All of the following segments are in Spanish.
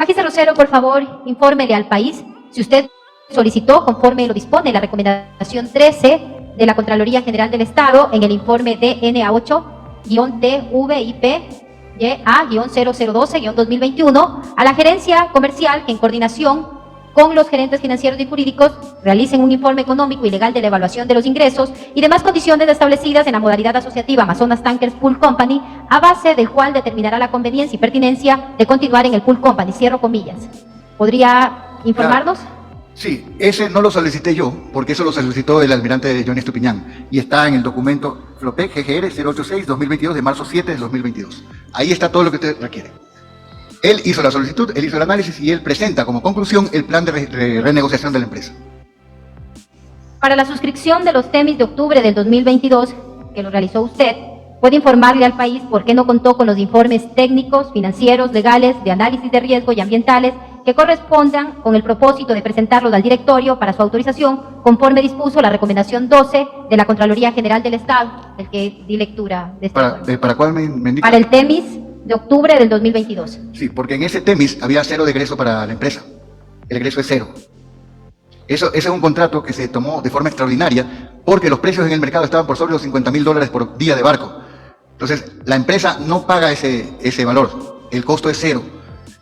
Magister Rosero, por favor, infórmele al país si usted solicitó, conforme lo dispone la recomendación 13 de la Contraloría General del Estado en el informe DNA 8-TVIP-A-0012-2021 a la gerencia comercial que en coordinación con los gerentes financieros y jurídicos realicen un informe económico y legal de la evaluación de los ingresos y demás condiciones establecidas en la modalidad asociativa Amazonas Tankers Pool Company, a base del cual determinará la conveniencia y pertinencia de continuar en el Pool Company. Cierro comillas. ¿Podría informarnos? Sí, ese no lo solicité yo, porque eso lo solicitó el almirante Johnny Estupiñán, y está en el documento FLOPEC GGR 086-2022 de marzo 7 de 2022. Ahí está todo lo que usted requiere. Él hizo la solicitud, él hizo el análisis y él presenta como conclusión el plan de renegociación de la empresa. Para la suscripción de los TEMIS de octubre del 2022, que lo realizó usted, puede informarle al país por qué no contó con los informes técnicos, financieros, legales, de análisis de riesgo y ambientales que correspondan con el propósito de presentarlos al directorio para su autorización, conforme dispuso la recomendación 12 de la Contraloría General del Estado, del que di lectura de este ¿Para cuál me indica? Para el TEMIS de octubre del 2022. Sí, porque en ese TEMIS había cero de egreso para la empresa. El egreso es cero. Ese es un contrato que se tomó de forma extraordinaria porque los precios en el mercado estaban por sobre los $50.000 por día de barco. Entonces, la empresa no paga ese valor. El costo es cero.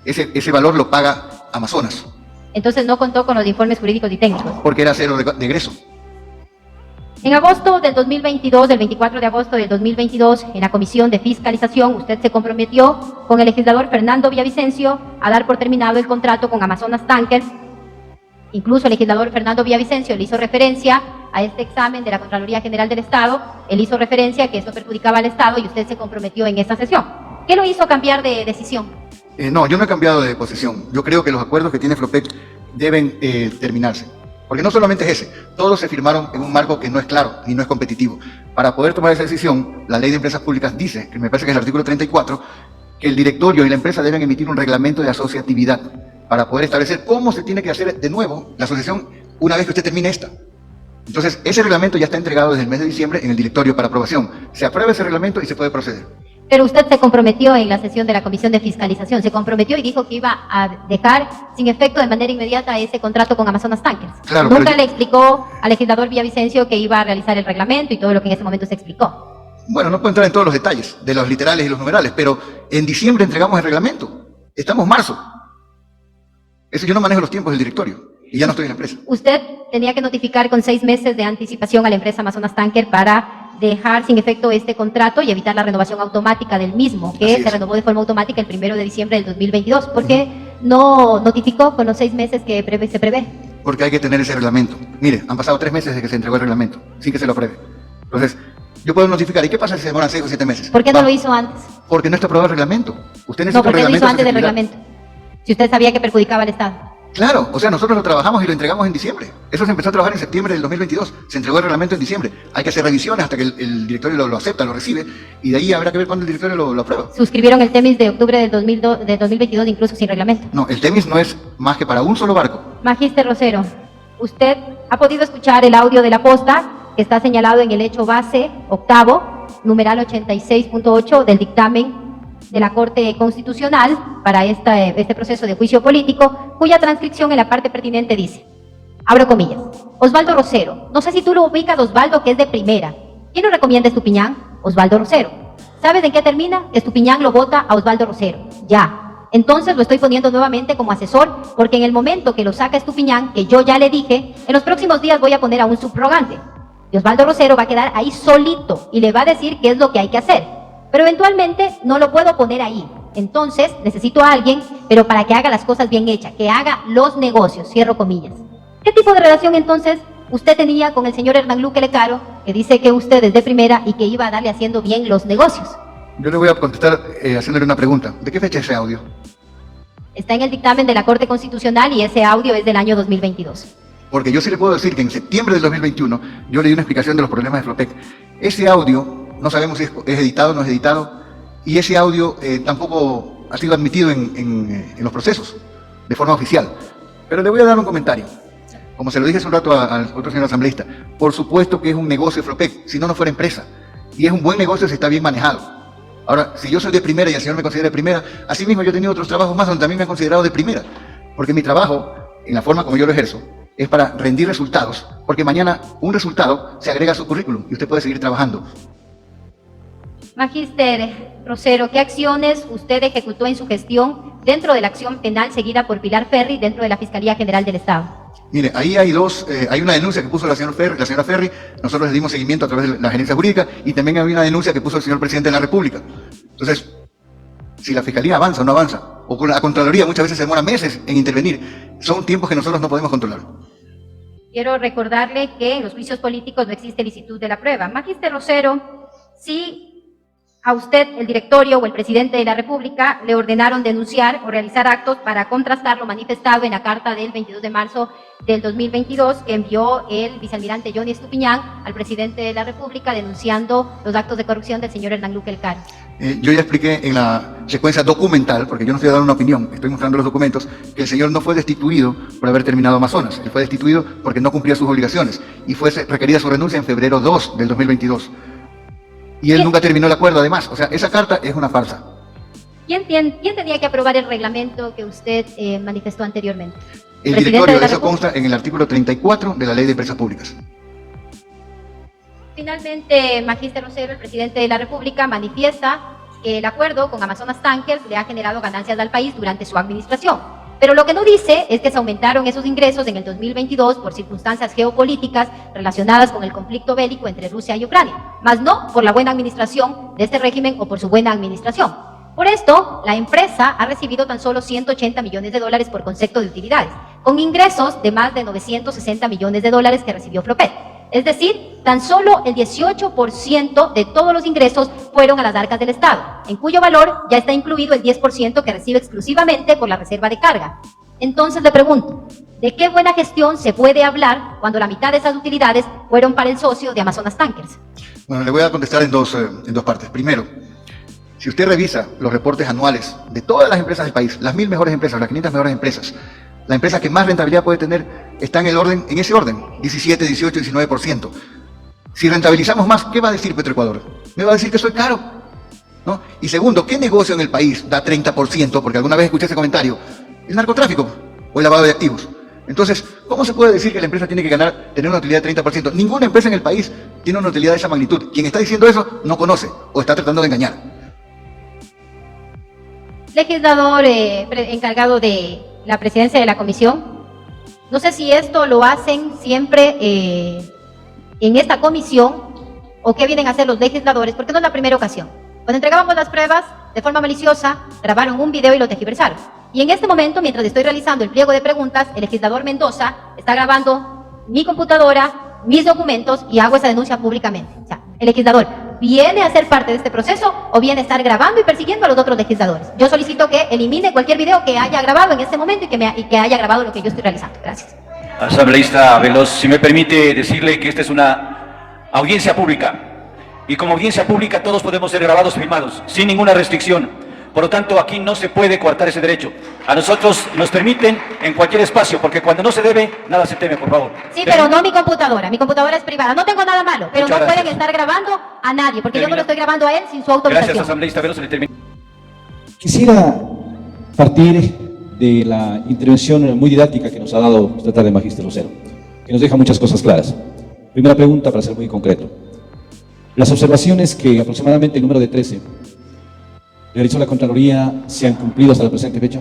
Ese valor lo paga Amazonas. Entonces no contó con los informes jurídicos y técnicos. Porque era cero de egreso. En agosto del 2022, el 24 de agosto del 2022, en la Comisión de Fiscalización, usted se comprometió con el legislador Fernando Villavicencio a dar por terminado el contrato con Amazonas Tankers. Incluso el legislador Fernando Villavicencio le hizo referencia a este examen de la Contraloría General del Estado. Él hizo referencia a que eso perjudicaba al Estado y usted se comprometió en esta sesión. ¿Qué lo hizo cambiar de decisión? No, yo no he cambiado de posición. Yo creo que los acuerdos que tiene FLOPEC deben terminarse. Porque no solamente es ese, todos se firmaron en un marco que no es claro y no es competitivo. Para poder tomar esa decisión, la Ley de Empresas Públicas dice, que me parece que es el artículo 34, que el directorio y la empresa deben emitir un reglamento de asociatividad para poder establecer cómo se tiene que hacer de nuevo la asociación una vez que usted termine esta. Entonces, ese reglamento ya está entregado desde el mes de diciembre en el directorio para aprobación. Se aprueba ese reglamento y se puede proceder. Pero usted se comprometió en la sesión de la Comisión de Fiscalización, se comprometió y dijo que iba a dejar sin efecto de manera inmediata ese contrato con Amazonas Tankers. Claro, Nunca le explicó al legislador Villavicencio que iba a realizar el reglamento y todo lo que en ese momento se explicó. Bueno, no puedo entrar en todos los detalles de los literales y los numerales, pero en diciembre entregamos el reglamento. Estamos en marzo. Eso yo no manejo los tiempos del directorio y ya no estoy en la empresa. Usted tenía que notificar con 6 meses de anticipación a la empresa Amazonas Tanker para dejar sin efecto este contrato y evitar la renovación automática del mismo, que se renovó de forma automática el 1 de diciembre del 2022. ¿Por qué no notificó con los 6 meses que se prevé? Porque hay que tener ese reglamento. Mire, han pasado 3 meses desde que se entregó el reglamento, sin que se lo apruebe. Entonces, yo puedo notificar. ¿Y qué pasa si se demoran 6 o 7 meses? ¿Por qué no lo hizo antes? Porque no está aprobado el reglamento. Usted necesita No, ¿por qué lo hizo antes del reglamento? Si usted sabía que perjudicaba al Estado. Claro, o sea, nosotros lo trabajamos y lo entregamos en diciembre. Eso se empezó a trabajar en septiembre del 2022. Se entregó el reglamento en diciembre. Hay que hacer revisiones hasta que el directorio lo acepta, lo recibe, y de ahí habrá que ver cuándo el directorio lo aprueba. Suscribieron el TEMIS de octubre del 2022 incluso sin reglamento. No, el TEMIS no es más que para un solo barco. Magister Rosero, usted ha podido escuchar el audio de la posta que está señalado en el hecho base octavo, numeral 86.8 del dictamen de la Corte Constitucional para este proceso de juicio político, cuya transcripción en la parte pertinente dice, abro comillas, Osvaldo Rosero, no sé si tú lo ubicas, Osvaldo, que es de primera. ¿Quién lo recomienda Estupiñán? Osvaldo Rosero. ¿Sabes en qué termina? Estupiñán lo vota a Osvaldo Rosero. Ya. Entonces lo estoy poniendo nuevamente como asesor, porque en el momento que lo saca Estupiñán, que yo ya le dije, en los próximos días voy a poner a un subrogante. Y Osvaldo Rosero va a quedar ahí solito y le va a decir qué es lo que hay que hacer. Pero eventualmente no lo puedo poner ahí. Entonces necesito a alguien, pero para que haga las cosas bien hechas, que haga los negocios, cierro comillas. ¿Qué tipo de relación entonces usted tenía con el señor Hernán Luque Lecaro, que dice que usted es de primera y que iba a darle haciendo bien los negocios? Yo le voy a contestar haciéndole una pregunta. ¿De qué fecha es ese audio? Está en el dictamen de la Corte Constitucional y ese audio es del año 2022. Porque yo sí le puedo decir que en septiembre del 2021 yo le di una explicación de los problemas de FLOPEC. Ese audio, no sabemos si es editado o no es editado, y ese audio tampoco ha sido admitido en los procesos de forma oficial. Pero le voy a dar un comentario. Como se lo dije hace un rato al otro señor asambleísta, por supuesto que es un negocio FLOPEC, si no, no fuera empresa. Y es un buen negocio si está bien manejado. Ahora, si yo soy de primera y el señor me considera de primera, así mismo yo he tenido otros trabajos más donde también me han considerado de primera. Porque mi trabajo, en la forma como yo lo ejerzo, es para rendir resultados, porque mañana un resultado se agrega a su currículum y usted puede seguir trabajando. Magíster Rosero, ¿qué acciones usted ejecutó en su gestión dentro de la acción penal seguida por Pilar Ferri dentro de la Fiscalía General del Estado? Mire, ahí hay hay una denuncia que puso la señora Ferri, nosotros le dimos seguimiento a través de la gerencia jurídica, y también hay una denuncia que puso el señor presidente de la República. Entonces, si la Fiscalía avanza o no avanza, o con la Contraloría muchas veces se demora meses en intervenir, son tiempos que nosotros no podemos controlar. Quiero recordarle que en los juicios políticos no existe licitud de la prueba. Magíster Rosero, si a usted, el directorio o el presidente de la República, le ordenaron denunciar o realizar actos para contrastar lo manifestado en la carta del 22 de marzo del 2022 que envió el vicealmirante Johnny Estupiñán al presidente de la República denunciando los actos de corrupción del señor Hernán Luque Elcano. Yo ya expliqué en la secuencia documental, porque yo no estoy dando una opinión, estoy mostrando los documentos, que el señor no fue destituido por haber terminado Amazonas, él fue destituido porque no cumplía sus obligaciones y fue requerida su renuncia en febrero 2 del 2022. Y él nunca terminó el acuerdo, además. O sea, esa carta es una farsa. ¿Quién tenía que aprobar el reglamento que usted manifestó anteriormente? El directorio, eso consta en el artículo 34 de la Ley de Empresas Públicas. Finalmente, Magíster Rosero, el presidente de la República, manifiesta que el acuerdo con Amazonas Tankers le ha generado ganancias al país durante su administración. Pero lo que no dice es que se aumentaron esos ingresos en el 2022 por circunstancias geopolíticas relacionadas con el conflicto bélico entre Rusia y Ucrania, más no por la buena administración de este régimen o por su buena administración. Por esto, la empresa ha recibido tan solo 180 millones de dólares por concepto de utilidades, con ingresos de más de 960 millones de dólares que recibió Flopec. Es decir, tan solo el 18% de todos los ingresos fueron a las arcas del Estado, en cuyo valor ya está incluido el 10% que recibe exclusivamente por la reserva de carga. Entonces le pregunto, ¿de qué buena gestión se puede hablar cuando la mitad de esas utilidades fueron para el socio de Amazonas Tankers? Bueno, le voy a contestar en dos partes. Primero, si usted revisa los reportes anuales de todas las empresas del país, las 1000 mejores empresas, las 500 mejores empresas, la empresa que más rentabilidad puede tener está en ese orden, 17, 18, 19%. Si rentabilizamos más, ¿qué va a decir Petroecuador? Me va a decir que soy caro, ¿no? Y segundo, ¿qué negocio en el país da 30%? Porque alguna vez escuché ese comentario. ¿El narcotráfico o el lavado de activos? Entonces, ¿cómo se puede decir que la empresa tiene que tener una utilidad de 30%? Ninguna empresa en el país tiene una utilidad de esa magnitud. Quien está diciendo eso no conoce o está tratando de engañar. Legislador encargado de la presidencia de la comisión, no sé si esto lo hacen siempre en esta comisión o qué vienen a hacer los legisladores, porque no es la primera ocasión. Cuando entregábamos las pruebas de forma maliciosa, grabaron un video y lo tergiversaron. Y en este momento, mientras estoy realizando el pliego de preguntas, el legislador Mendoza está grabando mi computadora, mis documentos y hago esa denuncia públicamente. O sea, el legislador viene a ser parte de este proceso o viene a estar grabando y persiguiendo a los otros legisladores. Yo solicito que elimine cualquier video que haya grabado en este momento y que haya grabado lo que yo estoy realizando. Gracias. Asambleísta Veloz, si me permite decirle que esta es una audiencia pública y como audiencia pública todos podemos ser grabados, filmados, sin ninguna restricción. Por lo tanto, aquí no se puede coartar ese derecho. A nosotros nos permiten en cualquier espacio, porque cuando no se debe, nada se teme, por favor. Sí, pero no mi computadora. Mi computadora es privada. No tengo nada malo, pero Muchas no gracias. pueden estar grabando a nadie, porque yo no lo estoy grabando a él sin su autorización. Gracias, asambleísta Veloz, se le termina. Quisiera partir de la intervención muy didáctica que nos ha dado esta tarde Magíster Rosero, que nos deja muchas cosas claras. Primera pregunta, para ser muy concreto. Las observaciones que aproximadamente el número de 13 realizó la Contraloría se han cumplido hasta la presente fecha.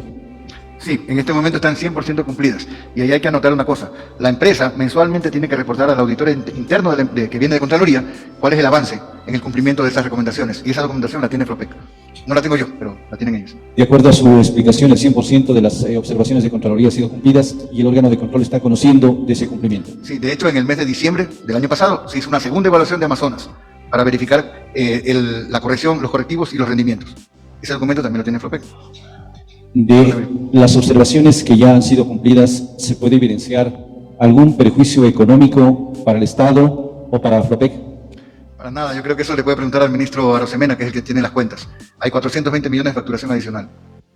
Sí, en este momento están 100% cumplidas. Y ahí hay que anotar una cosa. La empresa mensualmente tiene que reportar al auditor interno que viene de Contraloría cuál es el avance en el cumplimiento de esas recomendaciones. Y esa documentación la tiene Flopec. No la tengo yo, pero la tienen ellos. De acuerdo a su explicación, el 100% de las observaciones de Contraloría han sido cumplidas y el órgano de control está conociendo de ese cumplimiento. Sí, de hecho, en el mes de diciembre del año pasado se hizo una segunda evaluación de Amazonas para verificar la corrección, los correctivos y los rendimientos. Ese documento también lo tiene Flopec. De las observaciones que ya han sido cumplidas, ¿se puede evidenciar algún perjuicio económico para el Estado o para Flopec? Para nada, yo creo que eso le puede preguntar al ministro Arosemena, que es el que tiene las cuentas. Hay 420 millones de facturación adicional.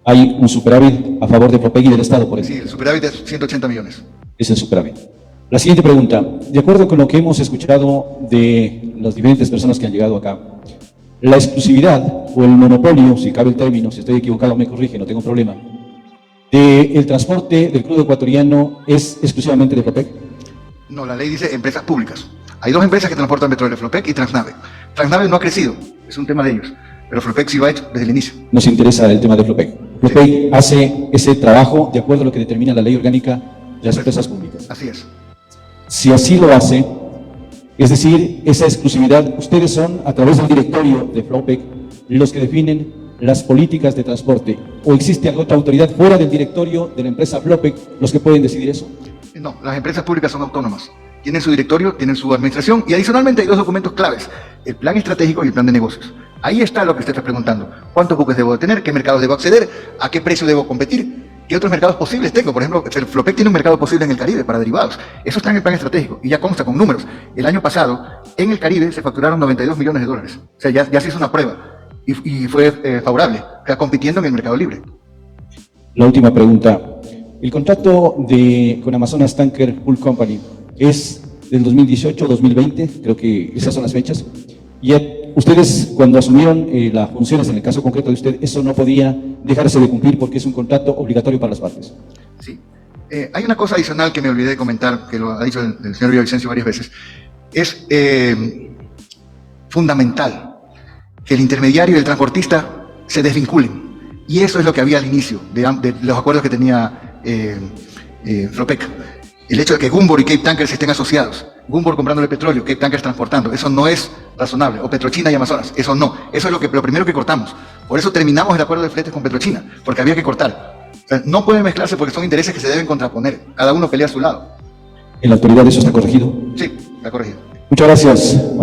Hay un superávit a favor de Flopec y del Estado, por eso. Sí, el superávit es 180 millones. Es el superávit. La siguiente pregunta, de acuerdo con lo que hemos escuchado de las diferentes personas que han llegado acá, la exclusividad o el monopolio, si cabe el término, si estoy equivocado me corrige, no tengo problema, el transporte del crudo ecuatoriano es exclusivamente de Flopec? No, la ley dice empresas públicas. Hay dos empresas que transportan petróleo, Flopec y Transnave. Transnave no ha crecido, es un tema de ellos, pero Flopec sí lo ha hecho desde el inicio. Nos interesa el tema de Flopec. Flopec hace ese trabajo de acuerdo a lo que determina la ley orgánica de las empresas públicas. Así es. Si así lo hace, es decir, esa exclusividad, ustedes son, a través del directorio de Flopec, los que definen las políticas de transporte, o existe alguna otra autoridad fuera del directorio de la empresa Flopec los que pueden decidir eso. No, las empresas públicas son autónomas. Tienen su directorio, tienen su administración y adicionalmente hay dos documentos claves, el plan estratégico y el plan de negocios. Ahí está lo que usted está preguntando. ¿Cuántos buques debo tener? ¿Qué mercados debo acceder? ¿A qué precio debo competir? ¿Qué otros mercados posibles tengo? Por ejemplo, el Flopec tiene un mercado posible en el Caribe para derivados. Eso está en el plan estratégico y ya consta con números. El año pasado, en el Caribe se facturaron 92 millones de dólares. O sea, ya se hizo una prueba y fue favorable, o sea, compitiendo en el mercado libre. La última pregunta. El contrato con Amazonas Tanker Pool Company es del 2018-2020, creo que esas son las fechas. Y ustedes, cuando asumieron las funciones, en el caso concreto de usted, eso no podía dejarse de cumplir porque es un contrato obligatorio para las partes. Sí. Hay una cosa adicional que me olvidé de comentar, que lo ha dicho el señor Villavicencio varias veces. Es fundamental que el intermediario y el transportista se desvinculen. Y eso es lo que había al inicio de los acuerdos que tenía Flopec. El hecho de que Gumbor y Cape Tankers estén asociados, Gumbor comprándole petróleo, Cape Tankers transportando, eso no es razonable. O Petrochina y Amazonas, eso no. Eso es lo primero que cortamos. Por eso terminamos el acuerdo de fletes con Petrochina, porque había que cortar. O sea, no pueden mezclarse porque son intereses que se deben contraponer. Cada uno pelea a su lado. ¿En la autoridad eso está corregido? Sí, está corregido. Muchas gracias, magistrado.